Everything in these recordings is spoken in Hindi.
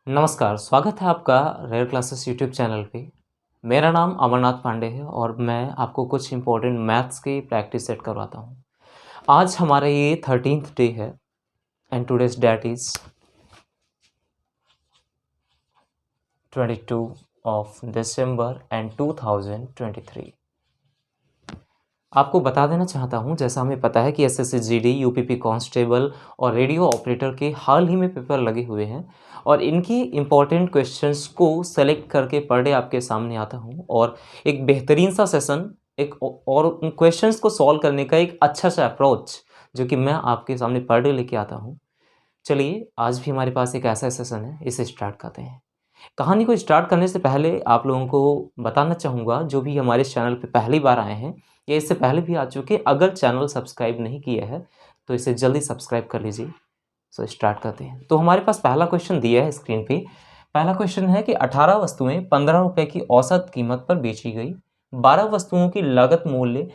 नमस्कार, स्वागत है आपका रेयर क्लासेस यूट्यूब चैनल पे। मेरा नाम अमरनाथ पांडे है और मैं आपको कुछ इम्पोर्टेंट मैथ्स की प्रैक्टिस सेट करवाता हूँ। आज हमारा ये 13th डे है and today's that is 22 of December and 2023। आपको बता देना चाहता हूँ, जैसा हमें पता है कि एसएससी जीडी, यूपीपी कांस्टेबल और रेडियो ऑपरेटर के हाल ही में पेपर लगे हुए हैं और इनकी इम्पॉर्टेंट क्वेश्चंस को सेलेक्ट करके पर डे आपके सामने आता हूँ और एक बेहतरीन सा सेशन और उन क्वेश्चंस को सॉल्व करने का एक अच्छा सा अप्रोच जो कि मैं आपके सामने पर डे लेके आता हूँ। चलिए, आज भी हमारे पास एक ऐसा सेशन है, इसे स्टार्ट करते हैं। कहानी को स्टार्ट करने से पहले आप लोगों को बताना चाहूँगा, जो भी हमारे इस चैनल पे पहली बार आए हैं या इससे पहले भी आ चुके, अगर चैनल सब्सक्राइब नहीं किया है तो इसे जल्दी सब्सक्राइब कर लीजिए। सो स्टार्ट करते हैं। तो हमारे पास पहला क्वेश्चन दिया है स्क्रीन पे। पहला क्वेश्चन है कि 18 वस्तुएं 15 रुपये की औसत कीमत पर बेची गई। 12 वस्तुओं की लागत मूल्य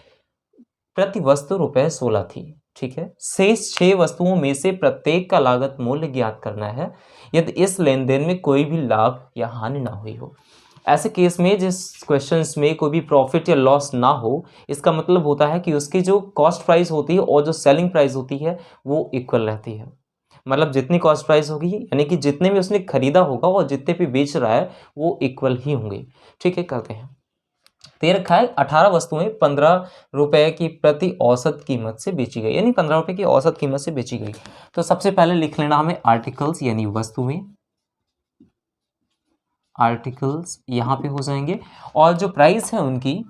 प्रति वस्तु रुपये 16 थी। ठीक है, शेष 6 वस्तुओं में से प्रत्येक का लागत मूल्य ज्ञात करना है यदि इस लेन देन में कोई भी लाभ या हानि ना हुई हो। ऐसे केस में जिस क्वेश्चंस में कोई भी प्रॉफिट या लॉस ना हो, इसका मतलब होता है कि उसकी जो कॉस्ट प्राइस होती है और जो सेलिंग प्राइस होती है वो इक्वल रहती है। मतलब जितनी कॉस्ट प्राइस होगी यानी कि जितने भी उसने खरीदा होगा और जितने भी बेच रहा है वो इक्वल ही होंगे। ठीक है, करते हैं। दे रखा है 18 वस्तुएं 15 रुपए की प्रति औसत कीमत से बेची गई, यानी 15 रुपए की औसत कीमत से बेची गई। तो सबसे पहले लिख लेना हमें आर्टिकल्स, यानी वस्तुएं। आर्टिकल्स यहां पे हो जाएंगे और जो प्राइस है उनकी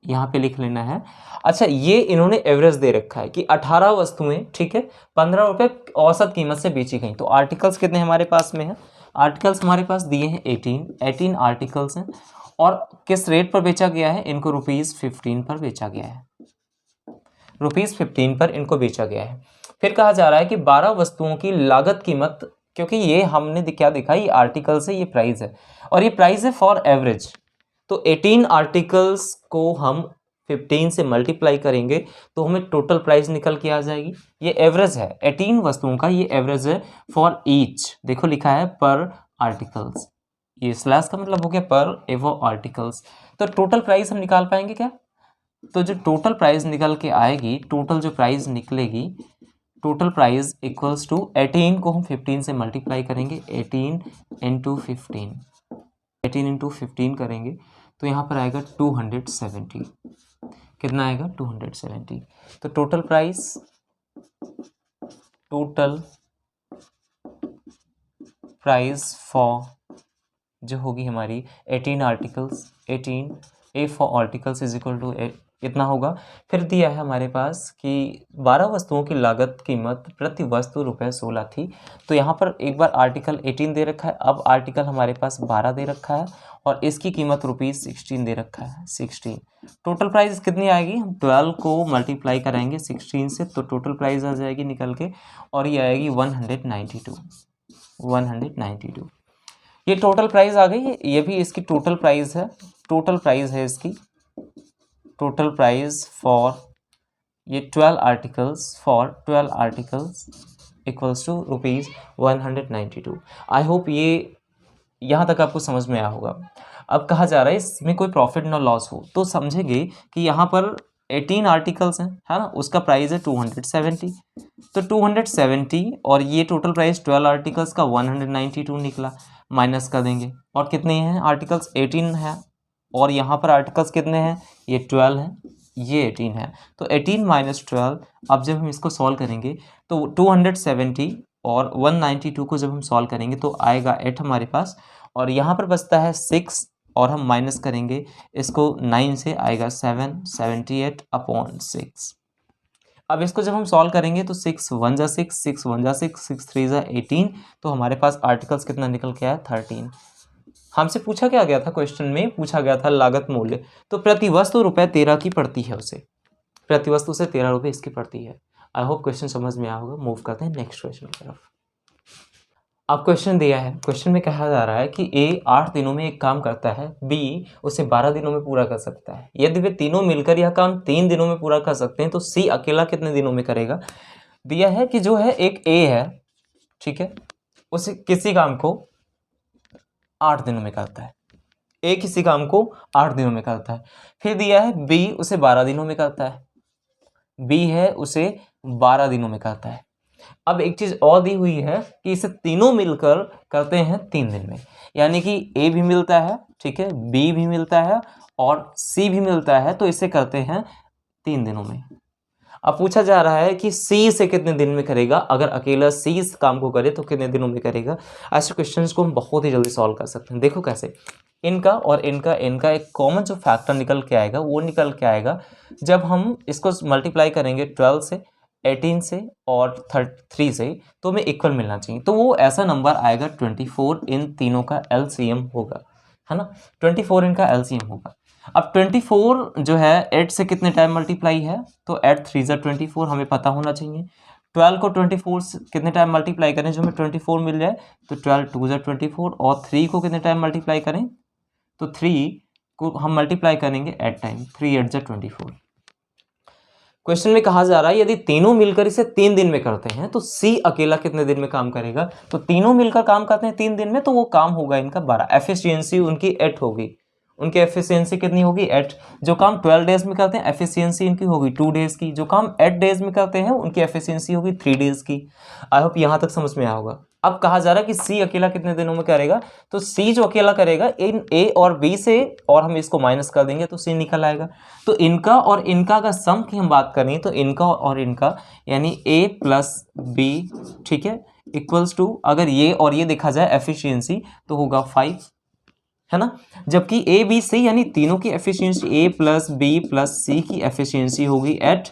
यहां पे लिख लेना है। अच्छा, ये इन्होंने एवरेज दे रखा है कि 18 वस्तुएं, ठीक है, 15 रुपए औसत कीमत से बेची गई। तो आर्टिकल्स कितने हमारे पास में है? आर्टिकल्स हमारे पास दिए हैं 18 आर्टिकल्स हैं और किस रेट पर बेचा गया है? इनको ₹15 पर बेचा गया है। ₹15 पर इनको बेचा गया है। फिर कहा जा रहा है कि 12 वस्तुओं की लागत कीमत, क्योंकि ये हमने क्या देखा, ये आर्टिकल्स है, ये प्राइस है और ये प्राइस है फॉर एवरेज। तो 18 आर्टिकल्स को हम 15 से मल्टीप्लाई करेंगे तो हमें टोटल प्राइस निकल के आ जाएगी। ये एवरेज है 18 वस्तुओं का, ये एवरेज है फॉर ईच। देखो लिखा है पर आर्टिकल्स, ये स्लैश का मतलब हो गया पर एवो आर्टिकल्स। तो टोटल प्राइस हम निकाल पाएंगे क्या? तो जो टोटल प्राइस निकल के आएगी, टोटल जो प्राइस निकलेगी, टोटल प्राइस इक्वल्स टू 18 को हम 15 से मल्टीप्लाई करेंगे। 18 इंटू 15, 18 इंटू 15 करेंगे तो यहाँ पर आएगा 270। कितना आएगा? 270। तो टोटल प्राइस फॉर जो होगी हमारी 18 articles, 18 a for articles is equal to कितना होगा? फिर दिया है हमारे पास कि 12 वस्तुओं की लागत कीमत प्रति वस्तु ₹16 थी। तो यहाँ पर एक बार आर्टिकल 18 दे रखा है, अब आर्टिकल हमारे पास 12 दे रखा है और इसकी कीमत ₹16 दे रखा है, 16। टोटल प्राइस कितनी आएगी? हम 12 को मल्टीप्लाई कराएंगे 16 से तो टोटल प्राइस आ जाएगी निकल के और ये आएगी 192। ये टोटल प्राइस आ गई है, ये भी इसकी टोटल प्राइस है। टोटल प्राइस है इसकी, टोटल प्राइस फॉर ये 12 articles equals to ₹192। I hope ये यहाँ तक आपको समझ में आया होगा। अब कहा जा रहा है इसमें कोई प्रॉफिट ना लॉस हो, तो समझेंगे कि यहाँ पर 18 आर्टिकल्स हैं, है ना, उसका प्राइस है 270। तो 270 और ये टोटल प्राइस 12 आर्टिकल्स का 192 निकला, माइनस कर देंगे। और कितने हैं आर्टिकल्स? 18 है और यहाँ पर आर्टिकल्स कितने हैं? ये 12 हैं, ये 18 है। तो 18 माइनस 12, अब जब हम इसको सॉल्व करेंगे तो 270 और 192 को जब हम सॉल्व करेंगे तो आएगा 8 हमारे पास और यहाँ पर बचता है 6 और हम माइनस करेंगे इसको 9 से, आएगा 778/6। अब इसको जब हम सॉल्व करेंगे तो 6 1 जा 6, 6 1 जा 6, 6 3 जा 18। तो हमारे पास आर्टिकल्स कितना निकल के आया? 13। हमसे पूछा क्या गया था? क्वेश्चन में पूछा गया था लागत मूल्य, तो प्रति वस्तु ₹13 की पड़ती है, उसे प्रति वस्तु से 13 रुपये इसकी पड़ती है। आई होप क्वेश्चन समझ में आया होगा। मूव करते हैं नेक्स्ट क्वेश्चन की तरफ। अब क्वेश्चन दिया है, क्वेश्चन में कहा जा रहा है कि ए 8 दिनों में एक काम करता है, बी उसे 12 दिनों में पूरा कर सकता है। यदि वे तीनों मिलकर यह काम 3 दिनों में पूरा कर सकते हैं तो सी अकेला कितने दिनों में करेगा? दिया है कि जो है एक ए है, ठीक है, उसे किसी काम को 8 दिनों में करता है, ए किसी काम को 8 दिनों में करता है। फिर दिया है बी उसे 12 दिनों में करता है, बी है उसे 12 दिनों में करता है। अब एक चीज और दी हुई है कि इसे तीनों मिलकर करते हैं 3 दिन में, यानी कि ए भी मिलता है, ठीक है, बी भी मिलता है और सी भी मिलता है, तो इसे करते हैं 3 दिनों में। अब पूछा जा रहा है कि सी से कितने दिन में करेगा, अगर अकेला सी इस काम को करे तो कितने दिनों में करेगा। ऐसे क्वेश्चंस को हम बहुत ही जल्दी सॉल्व कर सकते हैं। देखो कैसे, इनका और इनका एक कॉमन जो फैक्टर निकल के आएगा वो निकल के आएगा जब हम इसको मल्टीप्लाई करेंगे 12 से, 18 से और 3 से, तो हमें इक्वल मिलना चाहिए। तो वो ऐसा नंबर आएगा 24, इन तीनों का एलसीएम होगा, है ना, 24 इनका एलसीएम होगा। अब 24 जो है 8 से कितने टाइम मल्टीप्लाई है, तो 8 3 ज़ा 24 हमें पता होना चाहिए। 12 को 24 से कितने टाइम मल्टीप्लाई करें जो हमें 24 मिल जाए, तो 12 2 ज़ा 24, और 3 को कितने टाइम मल्टीप्लाई करें, तो 3 को हम मल्टीप्लाई करेंगे 8 टाइम, 3 8 ज़ा 24। क्वेश्चन में कहा जा रहा है यदि तीनों मिलकर इसे 3 दिन में करते हैं तो सी अकेला कितने दिन में काम करेगा। तो तीनों मिलकर काम करते हैं 3 दिन में, तो वो काम होगा इनका 12, एफिशिएंसी उनकी 8 होगी। उनकी एफिशिएंसी कितनी होगी 8। जो काम 12 डेज में करते हैं एफिशिएंसी इनकी होगी 2 डेज की, जो काम 8 डेज में करते हैं उनकी एफिशिएंसी होगी 3 डेज की। आई होप यहां तक समझ में आया होगा। अब कहा जा रहा है कि सी अकेला कितने दिनों में करेगा, तो सी जो अकेला करेगा इन ए और बी से, और हम इसको माइनस कर देंगे तो सी निकल आएगा। तो इनका और इनका का सम की हम बात करें तो इनका और इनका यानी ए प्लस बी, ठीक है, इक्वल्स टू, अगर ये और ये देखा जाए एफिशिएंसी तो होगा 5, है ना, जबकि ए बी सी यानी तीनों की एफिशिएंसी ए प्लस बी प्लस सी की एफिशिएंसी होगी 8।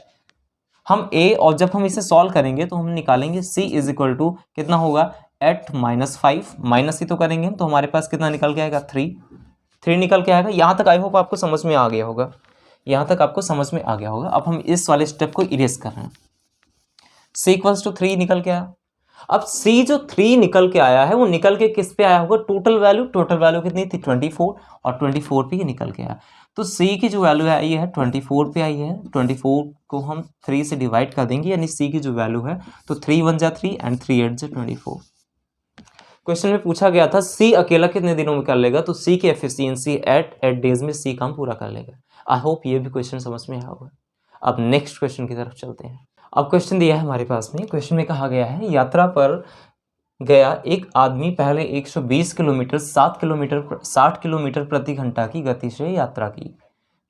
हम ए और जब हम इसे सॉल्व करेंगे तो हम निकालेंगे c इज इक्वल टू कितना होगा 8 माइनस 5, माइनस ही तो करेंगे तो हमारे पास कितना निकल के आएगा 3 निकल के आएगा। यहाँ तक आई होप आपको समझ में आ गया होगा, यहाँ तक आपको समझ में आ गया होगा। अब हम इस वाले स्टेप को इरेज कर रहे हैं, c इक्वल्स टू 3 निकल के आया। अब c जो 3 निकल के आया है वो निकल के किस पे आया होगा, टोटल वैल्यू कितनी थी 24, और 24 पे ये निकल के आया। तो c की जो वैल्यू आई है 24 पे आई है, 24 को हम 3 से डिवाइड कर देंगे, यानी c की जो वैल्यू है तो 3 1 जा 3 एंड 3 8 जा 24। क्वेश्चन में पूछा गया था c अकेला कितने दिनों में कर लेगा, तो c की एफिशिएंसी 8 डेज में c काम पूरा कर लेगा। आई होप ये भी क्वेश्चन समझ में आया होगा। अब नेक्स्ट क्वेश्चन की तरफ चलते हैं। अब क्वेश्चन दिया है हमारे पास में, क्वेश्चन में कहा गया है यात्रा पर गया एक आदमी पहले 120 किलोमीटर 60 किलोमीटर प्रति घंटा की गति से यात्रा की,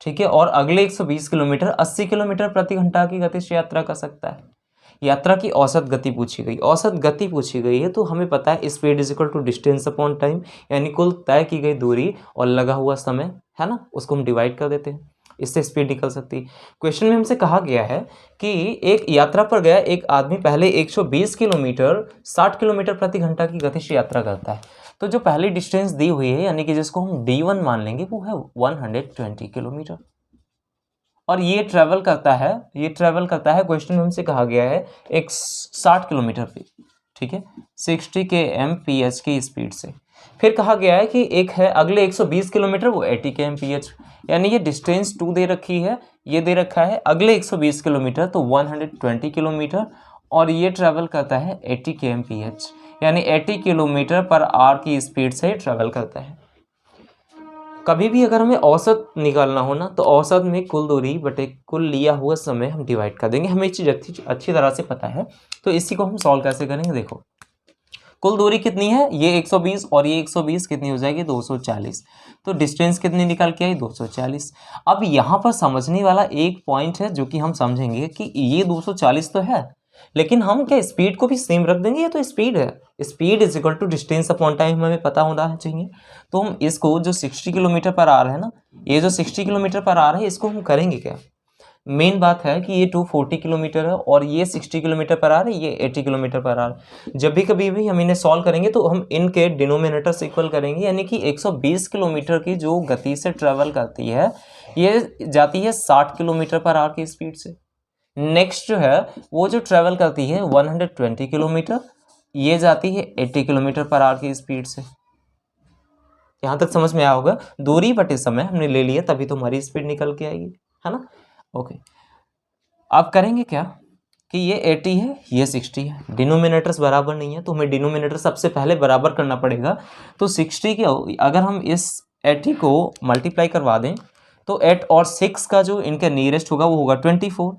ठीक है, और अगले 120 किलोमीटर 80 किलोमीटर प्रति घंटा की गति से यात्रा कर सकता है। यात्रा की औसत गति पूछी गई, औसत गति पूछी गई है, तो हमें पता है speed is equal to distance upon time, यानी कुल तय की गई दूरी और लगा हुआ समय, है ना, उसको हम डिवाइड कर देते हैं, इससे स्पीड निकल सकती है। क्वेश्चन में हमसे कहा गया है कि एक यात्रा पर गया एक आदमी पहले 120 किलोमीटर 60 किलोमीटर प्रति घंटा की गति से यात्रा करता है। तो जो पहली डिस्टेंस दी हुई है यानी कि जिसको हम D1 मान लेंगे वो है 120 किलोमीटर, और ये ट्रेवल करता है क्वेश्चन में हमसे कहा गया है एक 60 किलोमीटर पे, ठीक है, 60 kmph की स्पीड से। फिर कहा गया है कि एक है अगले 120 किलोमीटर वो 80 kmph, यानी ये डिस्टेंस 2 दे रखी है, ये दे रखा है अगले 120 किलोमीटर तो 120 किलोमीटर, और ये ट्रैवल करता है 80 kmph, यानी 80 किलोमीटर पर आवर की स्पीड से ट्रैवल करता है। कभी भी अगर हमें औसत निकालना हो ना तो औसत में कुल दूरी बटे कुल लिया हुआ समय हम डिवाइड कर देंगे, हमें ये चीज़ अच्छी तरह से पता है। तो इसी को हम सॉल्व कैसे करेंगे, देखो कुल दूरी कितनी है, ये 120 और ये 120 कितनी हो जाएगी 240, तो डिस्टेंस कितनी निकल के आई 240। अब यहाँ पर समझने वाला एक पॉइंट है जो कि हम समझेंगे कि ये 240 तो है, लेकिन हम क्या स्पीड को भी सेम रख देंगे, ये तो स्पीड है, speed is equal to distance upon time हमें पता होना चाहिए। तो हम इसको जो 60 किलोमीटर पर आ रहा है ना, ये जो 60 किलोमीटर पर आ रहा है इसको हम करेंगे क्या, मेन बात है कि ये 240 किलोमीटर है और ये 60 किलोमीटर पर आ रहा है, ये 80 किलोमीटर पर आ रहा है। जब भी कभी भी हम इन्हें सॉल्व करेंगे तो हम इनके डिनोमिनेटर से इक्वल करेंगे, यानी कि 120 किलोमीटर की जो गति से ट्रेवल करती है ये जाती है 60 किलोमीटर पर आवर की स्पीड से। नेक्स्ट जो है वो जो ट्रेवल करती है 120 किलोमीटर, ये जाती है 80 किलोमीटर पर आवर की स्पीड से। यहाँ तक समझ में आया होगा, दूरी बटे समय हमने ले लिया तभी तो हमारी स्पीड निकल के आएगी, है ना। ओके, आप करेंगे क्या कि ये 80 है, ये 60 है, डिनोमिनेटर्स बराबर नहीं है, तो हमें डिनोमिनेटर सबसे पहले बराबर करना पड़ेगा। तो 60 के अगर हम इस 80 को मल्टीप्लाई करवा दें तो 8 और 6 का जो इनका नियरेस्ट होगा वो होगा 24।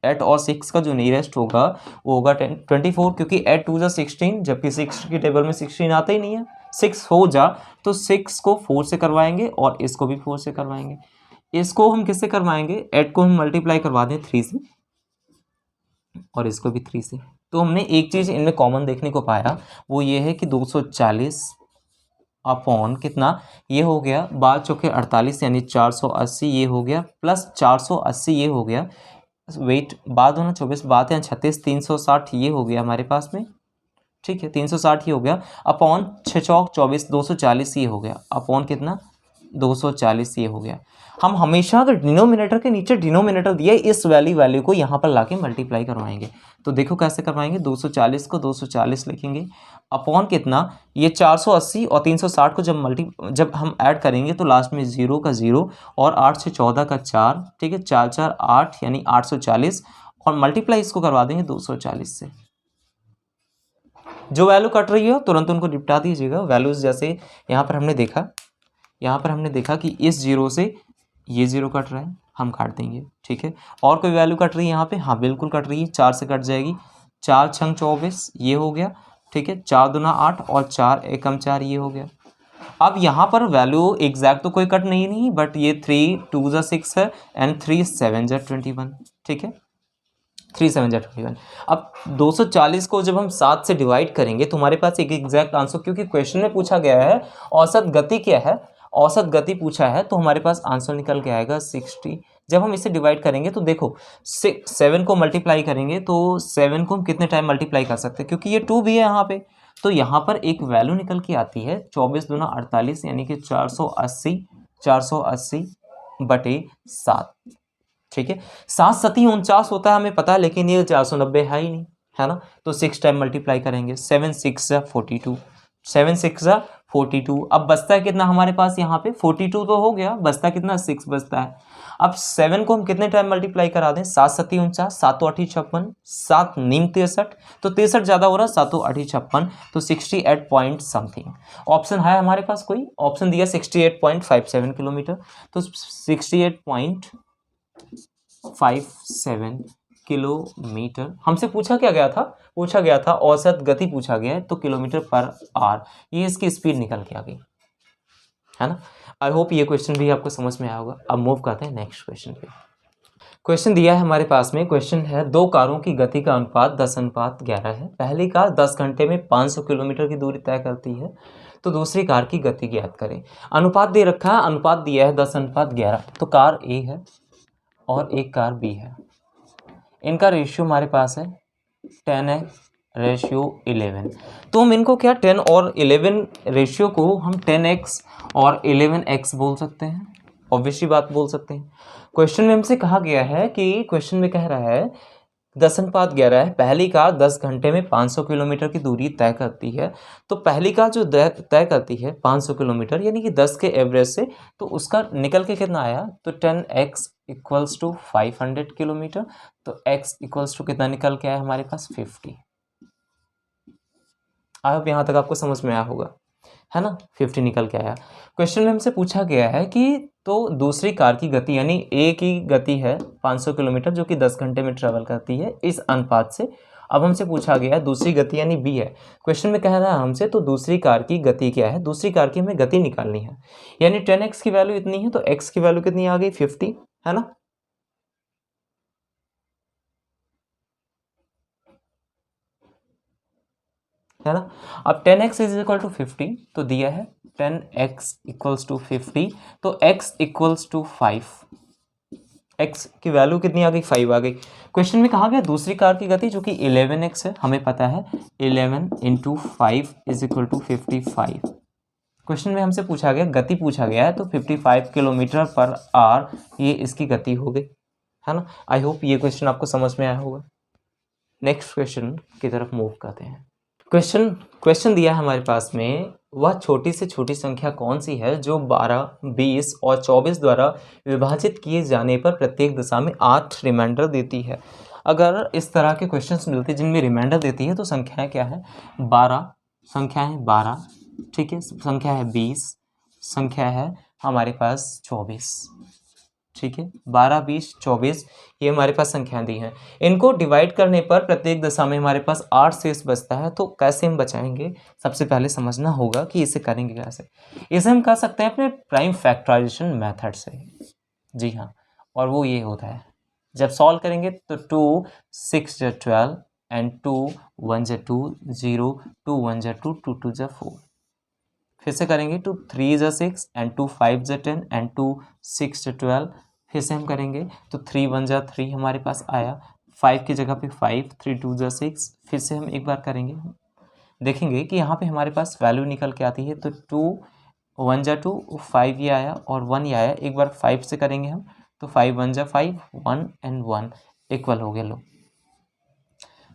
8 और 6 का जो नियरेस्ट होगा वो होगा 24, क्योंकि 8 2 जा 16, जबकि 6 की टेबल में 16 आता ही नहीं है। 6 हो जा तो 6 को 4 से करवाएंगे और इसको भी 4 से करवाएंगे। इसको हम किससे करवाएंगे? 8 को हम मल्टीप्लाई करवा दें 3 से और इसको भी 3 से। तो हमने एक चीज़ इनमें कॉमन देखने को पाया, वो ये है कि 240 अपॉन कितना, ये हो गया 12 चौके 48 यानी 480, ये हो गया प्लस 480 ये हो गया, वेट 12 दूना 24, 12 या 36, 360 ये हो गया हमारे पास में, ठीक है 360 ही हो गया, अपॉन 6 चौक 24 240 ये हो गया, अपॉन कितना 240 ये हो गया। हम हमेशा अगर डिनोमिनेटर के नीचे डिनोमिनेटर दिया इस वैल्यू को यहाँ पर लाके मल्टीप्लाई करवाएंगे। तो देखो कैसे करवाएंगे, 240 को 240 लिखेंगे, अपॉन कितना, ये 480 और 360 को जब हम ऐड करेंगे तो लास्ट में 0 का 0 और 8 से 14 का 4, ठीक है 4 4 8 यानी 840, और मल्टीप्लाई इसको करवा देंगे 240 से। जो वैल्यू कट रही है तुरंत उनको निपटा दीजिएगा। वैल्यूज जैसे यहाँ पर हमने देखा कि इस 0 से ये 0 कट रहा है, हम काट देंगे, ठीक है। और कोई वैल्यू कट रही है यहाँ पे? हाँ बिल्कुल कट रही है, 4 से कट जाएगी, 4 छंग 24 ये हो गया, ठीक है 4 दूना 8 और 4 एकम 4 ये हो गया। अब यहाँ पर वैल्यू एग्जैक्ट तो कोई कट नहीं, बट ये 3 2 जा 6 है एंड 3 7 जा 21, ठीक है 3 7 जा 21। अब 240 को जब हम 7 से डिवाइड करेंगे तो हमारे पास एक एग्जैक्ट आंसर, क्योंकि क्वेश्चन में पूछा गया है औसत गति क्या है, औसत गति पूछा है, तो हमारे पास आंसर निकल के आएगा 60। जब हम इसे डिवाइड करेंगे तो देखो 7 को मल्टीप्लाई करेंगे तो 7 को हम कितने टाइम मल्टीप्लाई कर सकते हैं, क्योंकि ये 2 भी है यहाँ पे, तो यहाँ पर एक वैल्यू निकल के आती है 24 दूना 48 यानी कि 480 बटे 7, ठीक है 7 सती 49 होता है हमें पता है, लेकिन ये 490 है ही नहीं, है ना। तो 6 टाइम मल्टीप्लाई करेंगे, 7 6 जा 42, 7 6 जा 42। अब बचता है कितना हमारे पास यहाँ पे 42 तो हो गया, बचता कितना 6 बचता है। अब 7 को हम कितने टाइम मल्टीप्लाई करा दें, 7 सती 49, 7 8 56, 7 नीम 63, तो 63 ज़्यादा हो रहा, 7 8 56, तो 68 पॉइंट समथिंग। ऑप्शन है हमारे पास कोई, ऑप्शन दिया 68.57 किलोमीटर, तो 68.57 किलोमीटर। हमसे पूछा क्या गया था, पूछा गया था औसत गति पूछा गया है, तो किलोमीटर पर आवर, ये इसकी स्पीड निकल के आ गई, है ना। आई होप ये क्वेश्चन भी आपको समझ में आया होगा। अब मूव करते हैं नेक्स्ट क्वेश्चन पे। क्वेश्चन दिया है हमारे पास में, क्वेश्चन है 2 कारों की गति का अनुपात 10:11 है। पहली कार 10 घंटे में 500 किलोमीटर की दूरी तय करती है, तो दूसरी कार की गति ज्ञात करें। अनुपात दे रखा है, अनुपात दिया है 10:11, तो कार ए है और एक कार बी है, इनका रेशियो हमारे पास है 10:11। तो हम इनको क्या 10 और 11 रेशियो को हम 10x और 11x बोल सकते हैं, ऑब्वियसली बात बोल सकते हैं। क्वेश्चन में हमसे कहा गया है कि क्वेश्चन में कह रहा है 10:11 है, पहली कार 10 घंटे में 500 किलोमीटर की दूरी तय करती है, तो पहली कार जो तय करती है 500 किलोमीटर यानी कि 10 के एवरेज से, तो उसका निकल के कितना आया, तो 10x इक्वल्स टू 500 किलोमीटर, तो x इक्वल्स टू कितना निकल के आया हमारे पास 50। अब यहाँ तक आपको समझ में आया होगा, है ना, 50 निकल के आया। क्वेश्चन में हमसे पूछा गया है कि तो दूसरी कार की गति यानी ए की गति है 500 किलोमीटर जो कि 10 घंटे में ट्रेवल करती है इस अनुपात से। अब हमसे पूछा गया है दूसरी गति यानी बी है, क्वेश्चन में कह रहा है हमसे तो दूसरी कार की गति क्या है, दूसरी कार की हमें गति निकालनी है, यानी 10x की वैल्यू इतनी है, तो x की वैल्यू कितनी आ गई 50, है ना। है ना। अब 10x इज इक्वल टू 50, तो दिया है 10x इक्वल्स टू 50, तो x इक्वल्स टू 5, x की वैल्यू कितनी आ गई 5 आ गई। क्वेश्चन में कहा गया दूसरी कार की गति जो कि 11x है, हमें पता है 11 × 5 इज इक्वल टू 55। क्वेश्चन में हमसे पूछा गया गति पूछा गया है, तो 55 किलोमीटर पर आवर ये इसकी गति हो गई, है ना। आई होप ये क्वेश्चन आपको समझ में आया होगा। नेक्स्ट क्वेश्चन की तरफ मूव करते हैं। क्वेश्चन दिया है हमारे पास में, वह छोटी से छोटी संख्या कौन सी है जो 12, 20 और 24 द्वारा विभाजित किए जाने पर प्रत्येक दशा में 8 रिमाइंडर देती है। अगर इस तरह के क्वेश्चंस मिलते हैं जिनमें रिमाइंडर देती है तो संख्याएं क्या है 12, संख्या है 12, ठीक है, संख्या है 20, संख्या है हमारे पास 24, ठीक है, 12, 20, 24 ये हमारे पास संख्याएं दी हैं। इनको डिवाइड करने पर प्रत्येक दशा में हमारे पास 8 शेष बचता है। तो कैसे हम बचाएंगे, सबसे पहले समझना होगा कि इसे करेंगे कैसे। इसे हम कर सकते हैं अपने प्राइम फैक्टराइजेशन मेथड से, जी हाँ, और वो ये होता है जब सॉल्व करेंगे तो 2 6 × 12 एंड 2 1 × 2 0 2 1 × 2 2 2 × 4। फिर से करेंगे 2 3 × 6 एंड 2 5 × 10 एंड 2 6 × 12। फिर से हम करेंगे तो 3 1 × 3 हमारे पास आया, 5 की जगह पे 5, 3 2 × 6। फिर से हम एक बार करेंगे, देखेंगे कि यहाँ पे हमारे पास वैल्यू निकल के आती है। तो 2 1 × 2 5 ये आया और 1 ये आया। एक बार 5 से करेंगे हम तो 5 1 × 5 1 एंड 1 इक्वल हो गया। लो,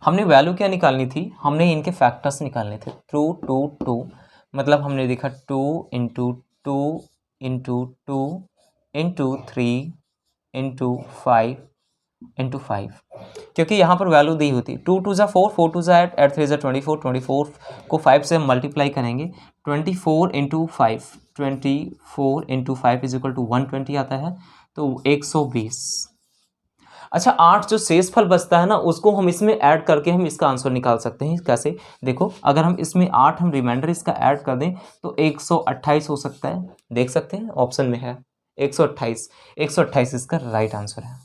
हमने वैल्यू क्या निकालनी थी, हमने इनके फैक्टर्स निकालने थे। 2 2 2 मतलब हमने देखा 2 × 2 × 2 × 3 × 5 × 5, क्योंकि यहाँ पर वैल्यू दी होती 2 2 × 4 4 2 × 8 8 3 × 24 24 को 5 से हम मल्टीप्लाई करेंगे। 24 × 5 24 × 5 इज इक्वल टू 120 आता है, तो 120। अच्छा, 8 जो शेष फल बचता है ना उसको हम इसमें ऐड करके हम इसका आंसर निकाल सकते हैं। कैसे, देखो अगर हम इसमें 8 हम रिमाइंडर इसका ऐड कर दें तो 128 हो सकता है। देख सकते हैं ऑप्शन में है 128, 128 इसका राइट आंसर है।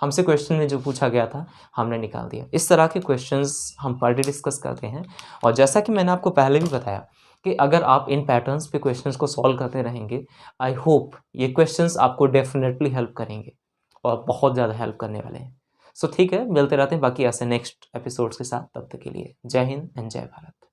हमसे क्वेश्चन में जो पूछा गया था हमने निकाल दिया। इस तरह के क्वेश्चंस हम पर डे डिस्कस करते हैं। और जैसा कि मैंने आपको पहले भी बताया कि अगर आप इन पैटर्न्स पे क्वेश्चंस को सॉल्व करते रहेंगे, आई होप ये क्वेश्चंस आपको डेफिनेटली हेल्प करेंगे और बहुत ज़्यादा हेल्प करने वाले हैं। सो ठीक है, मिलते रहते हैं बाकी ऐसे नेक्स्ट एपिसोड्स के साथ। तब तक के लिए जय हिंद एंड जय भारत।